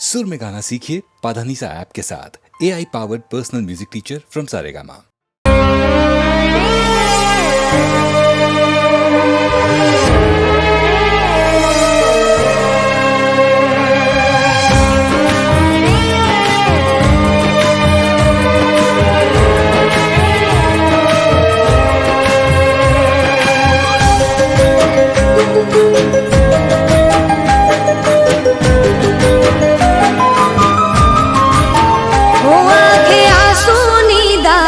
सुर में गाना सीखिए पाधानीसा ऐप के साथ। AI powered personal music teacher from Saregama. आंखें आंसू नीदा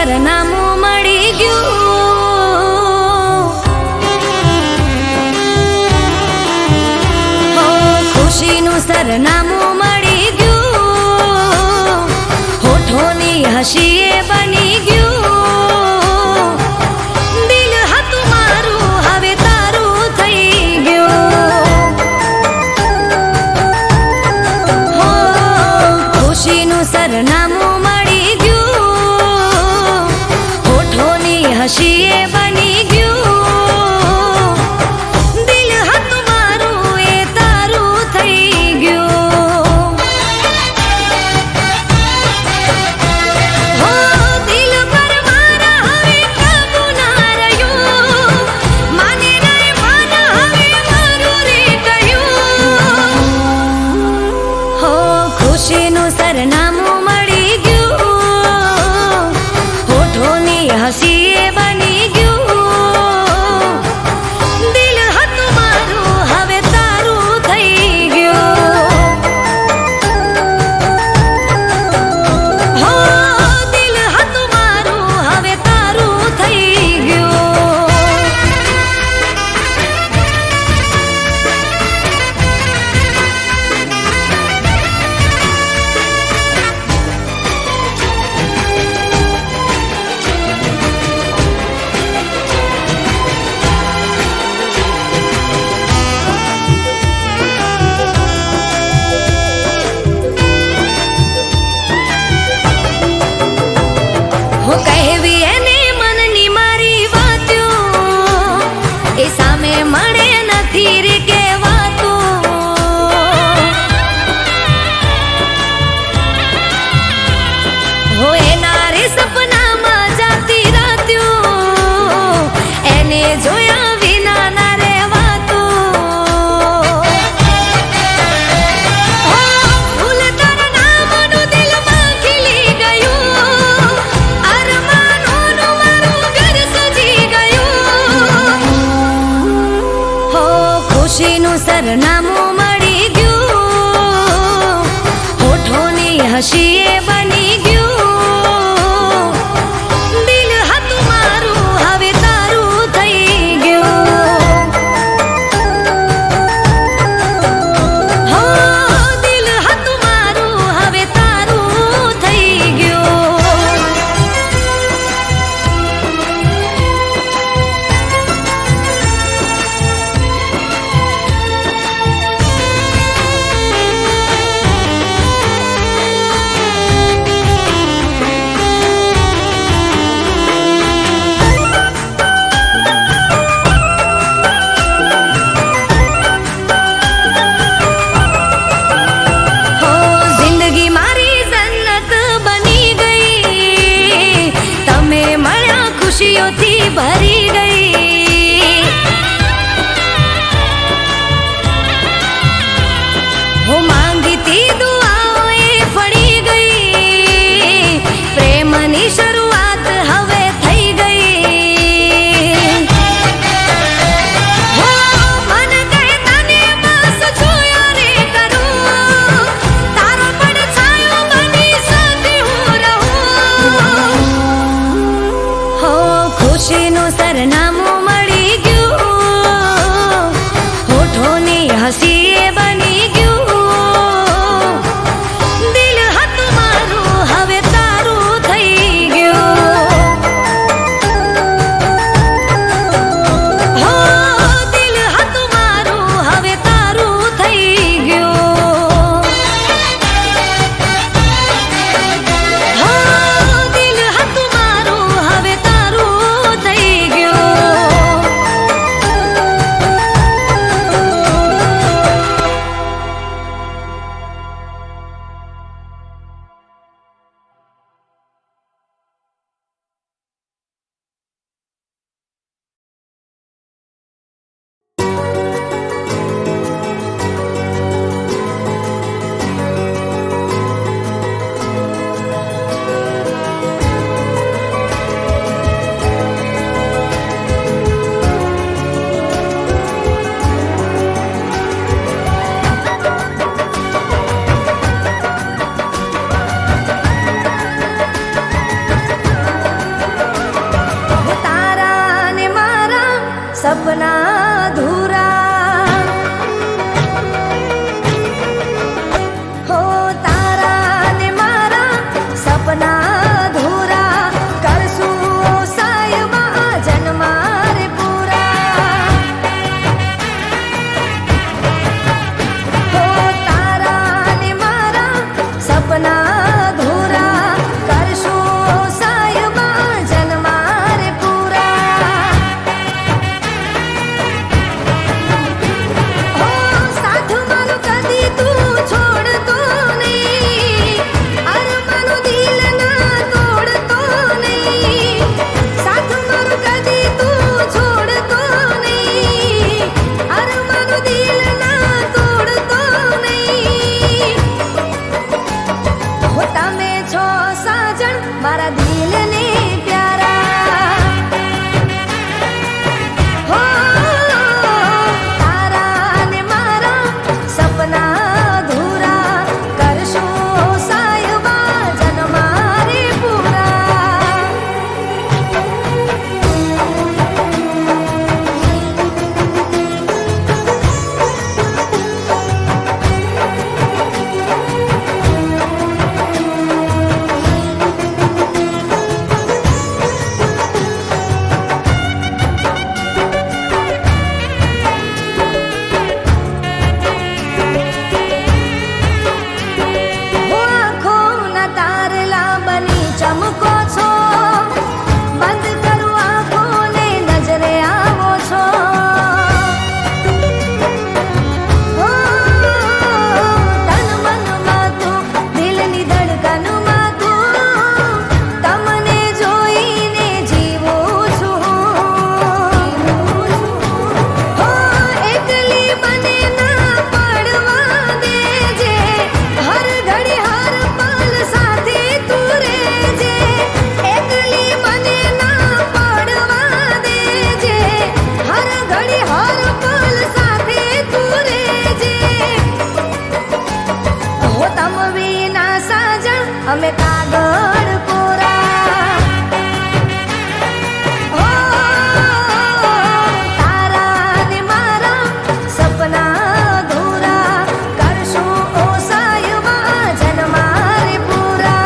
સરનામું મળી ગયું, હો ખુશીનું સરનામું મળી ગયું, હોઠોની હસીએ બની ગયું, દિલ હતું મારું હવે તારું થઈ ગયું, હો ખુશીનું સરનામું મળી ગયું, હોઠોની હસીએ બની ગયું, દિલ હતું મારું એ તારું થઈ ગયું, હો દિલ પર મારા હવે કાબુ ના રહ્યું, માને નહીં માન હવે મારું રે કહ્યું, હો ખુશીનું સરનામું મળી ગયું, હોઠોની હસીએ બની ગયું, દિલ હતું મારું હવે તારું થઈ ગયું, હો દિલ હતું મારું હવે તારું થઈ ગયું. હું કહેવી એને મનની મારી વાતો, એ સામે મળે નથી રે કહેવાતું, હો એના રે સપનામાં જાતી રાત્યું, એને જોયા વિના ના રહેવાતું, હો ફૂલ તારા નામનું દિલમાં ખીલી ગયું, અરમાનોનું મારું ઘર સજી ગયું, હો ખુશીનું સરનામું મળી ગયું, હોઠોની હસીએ બની ગયું, દિલ હતું મારું હવે તારું થઈ ગયું, હો દિલ હતું મારું હવે તારું થઈ ગયું. અધૂરા કરશું સાહેબા જન્મારે પૂરા. હો સાથ મારું કદી તું છોડતો નહીં, અરમાનું દિલ ના તોડતો નહીં. સાથ મારું કદી તું છોડતો નહીં, અરમાનું દિલ ના તોડતો નહીં. હો તમે છો સાજણ મારા દિલને પ્યારા. હો તારા ને મારા સપના અધૂરા કરશું સાહેબા જન્મારે પૂરા. હો આંખોના તારલા બની ચમકો છો, બંધ કરું આંખોને નજરે આવો છો. હો તન મનમાં તું, દિલની ધડકનમાં તું, તમને જોઈને જીવું છું. હો એકલી મને ના પડવા દેજે, હર ઘડી હર પલ સાથે તું રહેજે. એકલી મને ના પડવા દેજે, હર ઘડી હર પલ સાથે તું રહેજે. હો તમ વિના સાજણ અમે કાગળ કોરા. હો તારા ને મારા સપના અધૂરા કરશું ઓ સાહેબા જન્મારે પૂરા.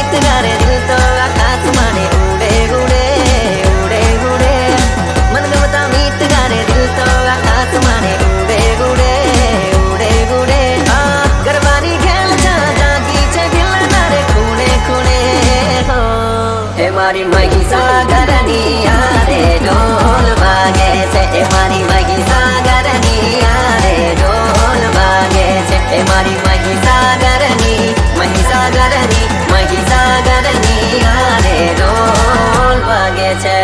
ગીત ગારે દિલ તો આકાશ માને ઉડે ઉડે ઉડે ઉડે મનગમતા ગીત ગારે દિલ તો આકાશ માને ઉડે ઉડે ઉડે ઉડે ગરબાની ખેલ જાગી છે દિલ તારે ખૂણે ખૂણે હો હે મારી મહીસાગરની યારે ઢોલ વાગે છે હે મારી મહીસાગરની યારે ઢોલ વાગે છે હે મારી મહીસાગરની યારે ઢોલ વાગે છે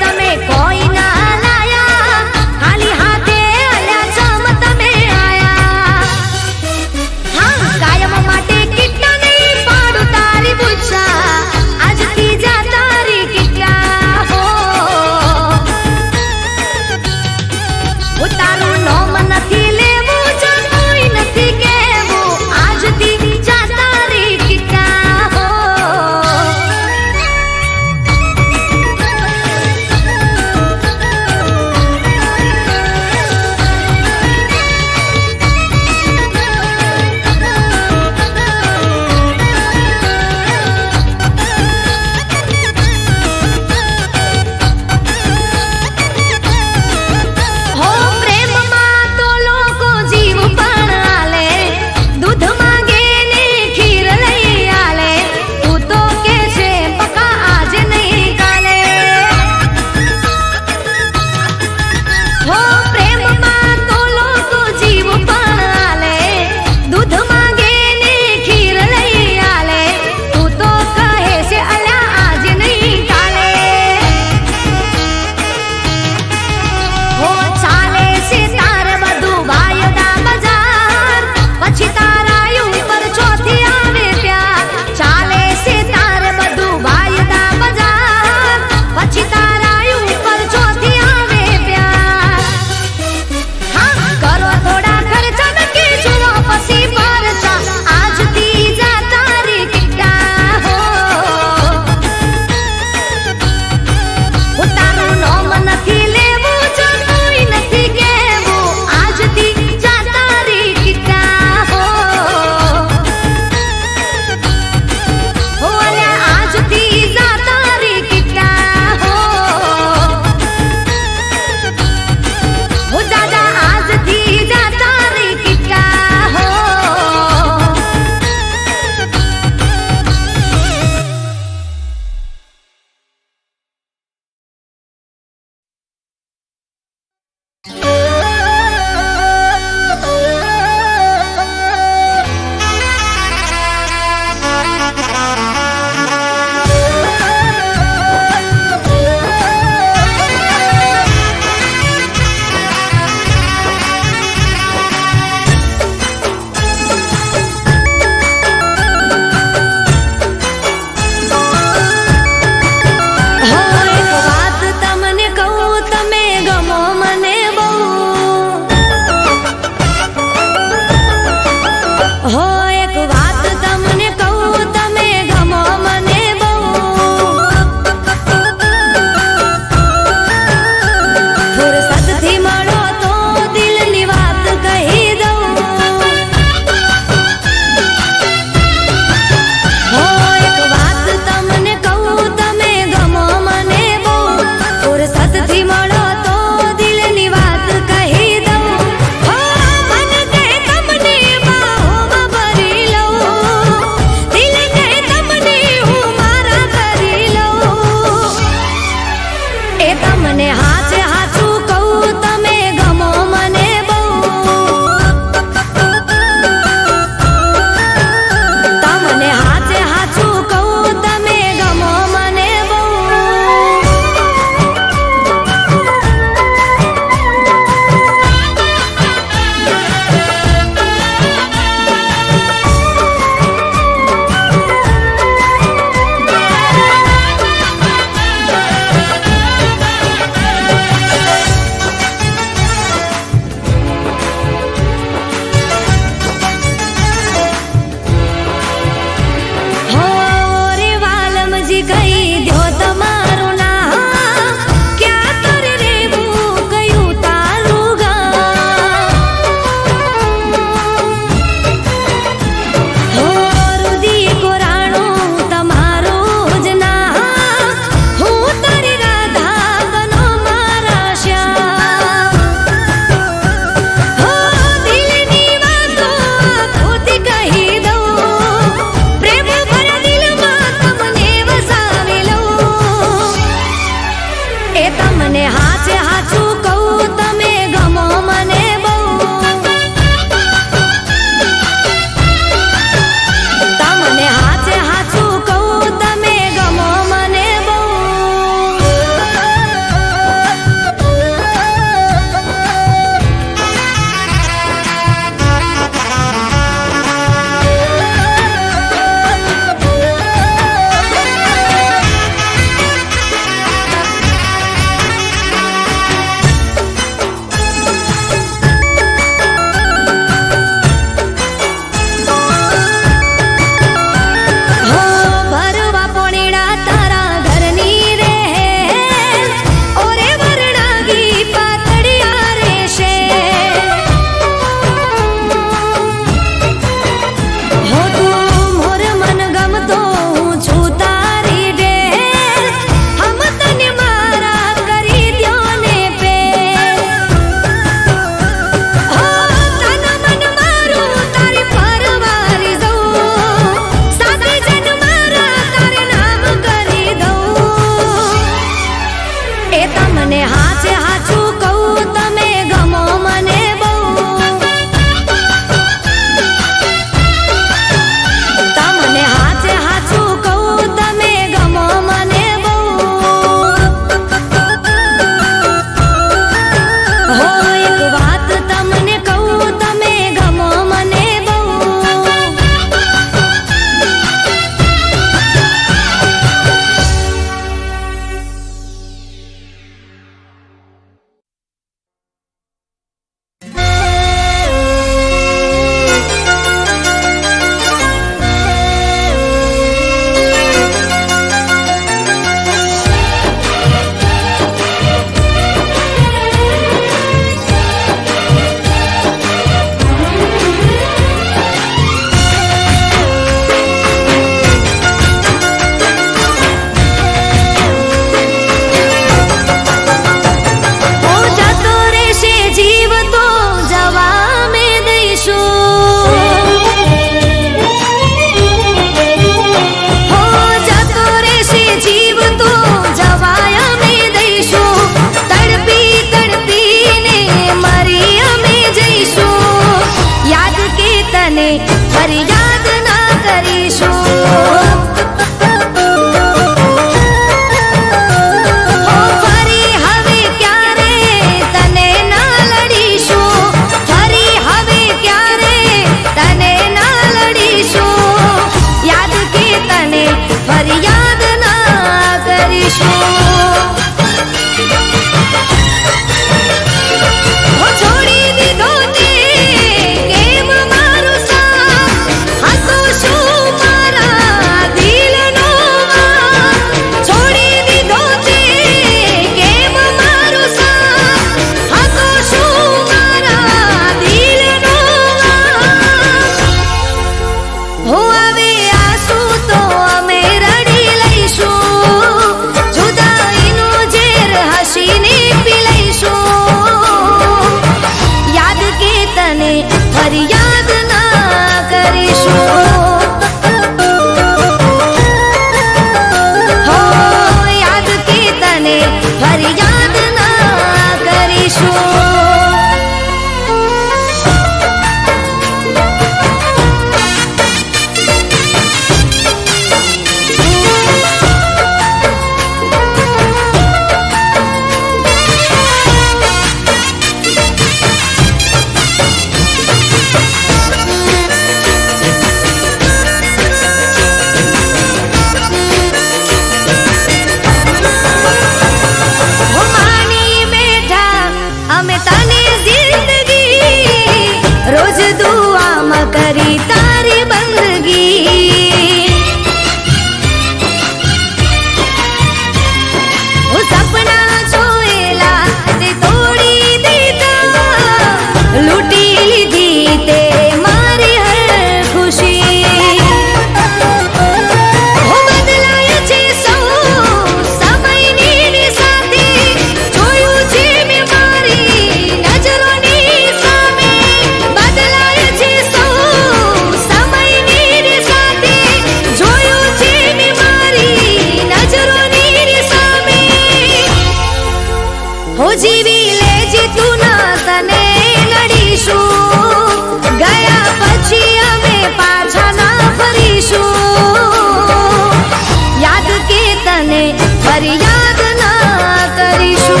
ફરિયાદ ના કરીશું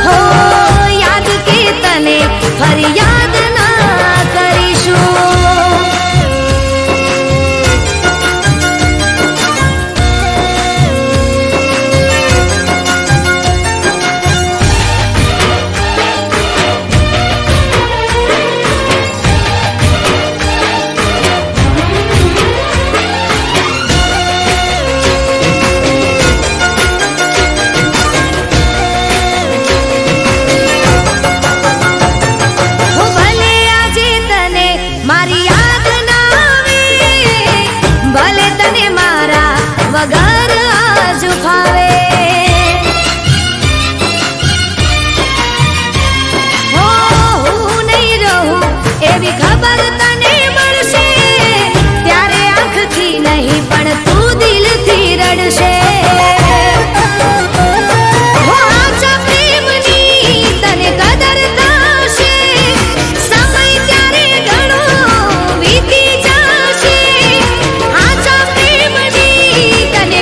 હો યાદ કે તને ફરિયાદ ના કરીશું હો ભલે આજે તને મારી યાદ ના આવે ભલે તને મારા વગર આજ ફાવે હો હું નહીં રહું એવી ખબર તને મળશે ત્યારે આંખથી નહીં પણ તું દિલથી રડશે હો આછા પ્રેમની તને કદર થશે સમય ત્યારે ઘણો વીતી જશે આછા પ્રેમની તને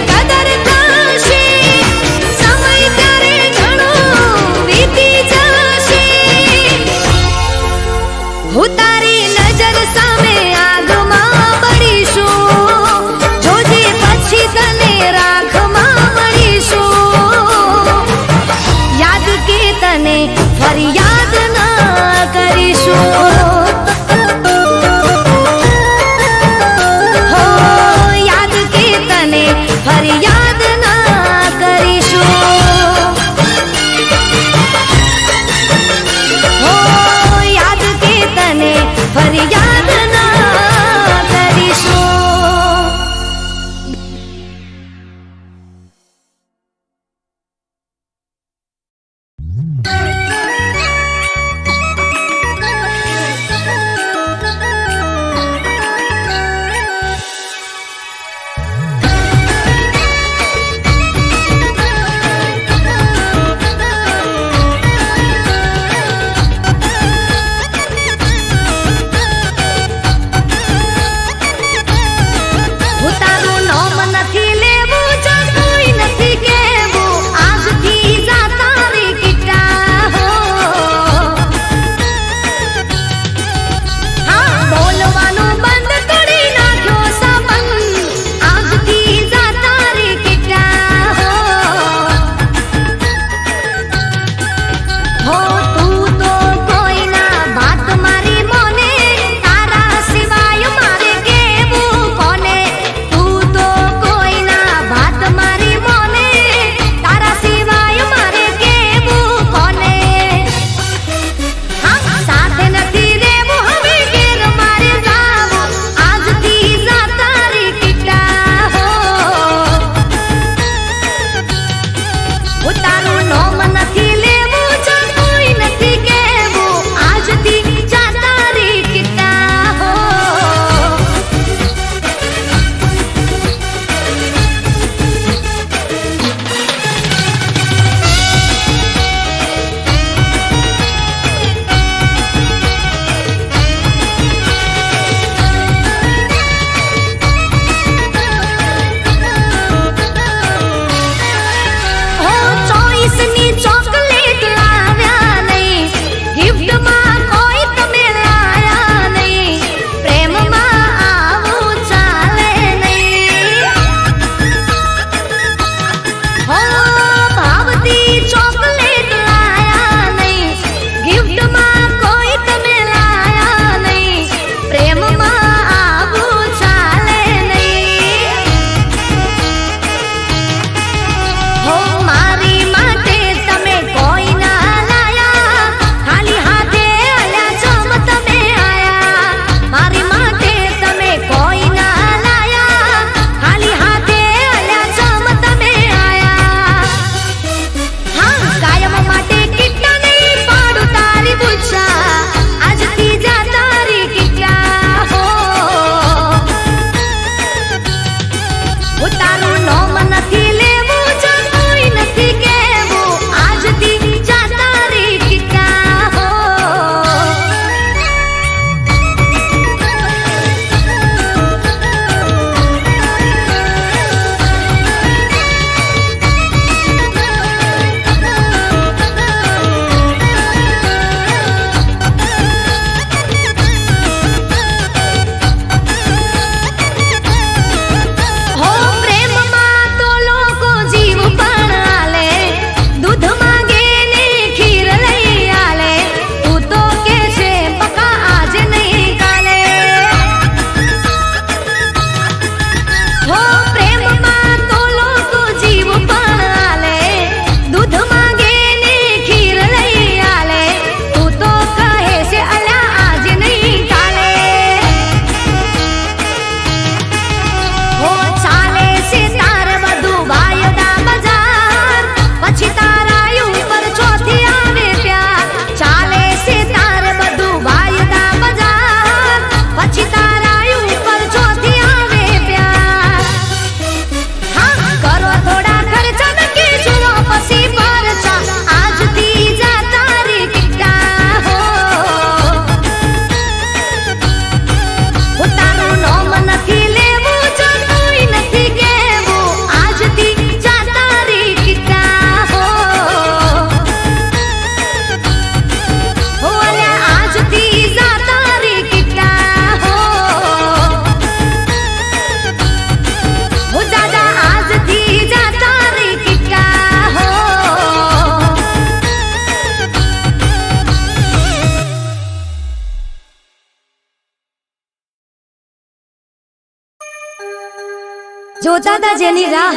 જોતા તા જેની રાહ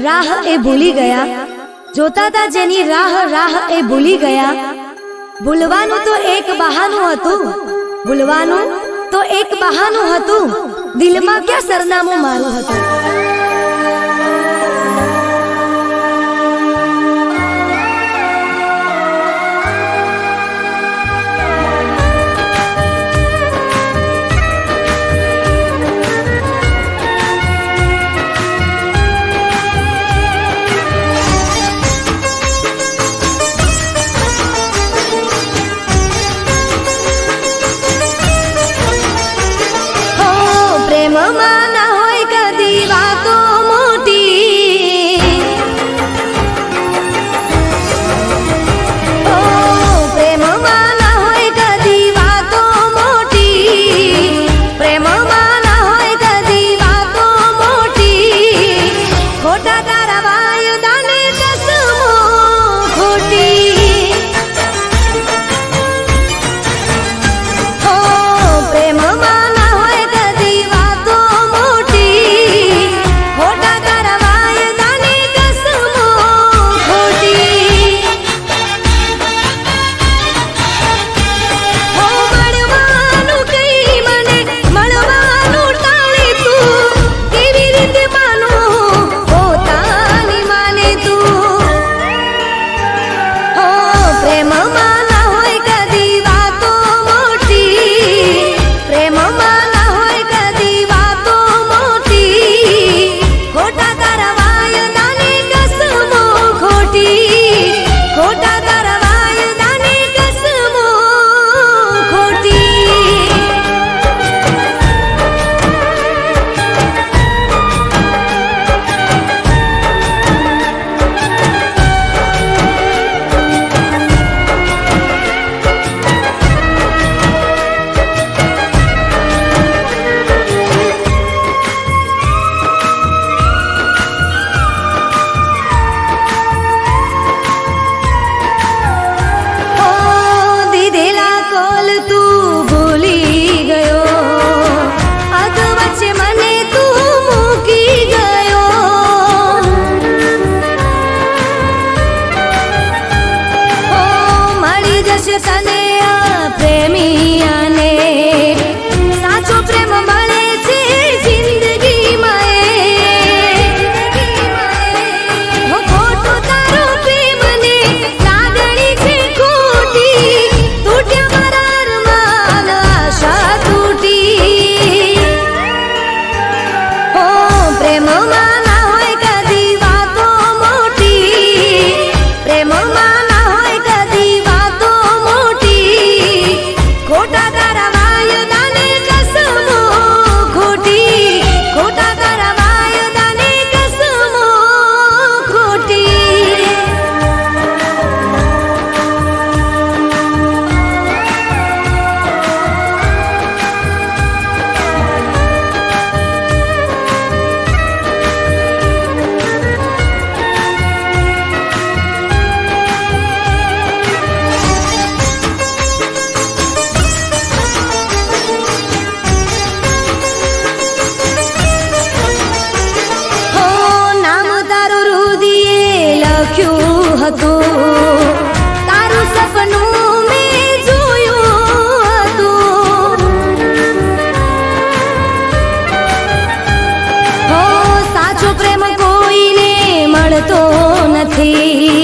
રાહ એ ભૂલી ગયા, જોતા તા જેની રાહ એ ભૂલી ગયા. ભૂલવાનું તો એક બહાનું હતું, ભૂલવાનું તો એક બહાનું હતું, દિલમાં ક્યાં સરનામું મારું હતું. પ્રેમમાં ના હોય કદી વાતો મોટી, ઓ પ્રેમમાં ના હોય કદી વાતો મોટી, પ્રેમમાં ના હોય કદી વાતો મોટી, ખોટા તારા વાયદાને કસમો ખોટી. ઓ પ્રેમમાં તને આ પ્રેમિયાને સાચો પ્રેમ મળે છે જિંદગીમાં. ખોટો તારો પ્રેમ ને લાગણી છે ખોટી, તૂટ્યા મારા અરમાન આશા તૂટી. ઓ પ્રેમમાં ના હોય કદી વાતો મોટી, પ્રેમમાં ના હોય કદી વાતો મોટી, ખોટા તારા વાયદાને કસમો ખોટી, ખોટા તારા વાયદાને કસમો ખોટી. હો નામ તારું રુદિયે લખ્યું હતું, તારું સપનું મેં જોયું હતું. હો સાચો પ્રેમ કોઈને મળતો નથી,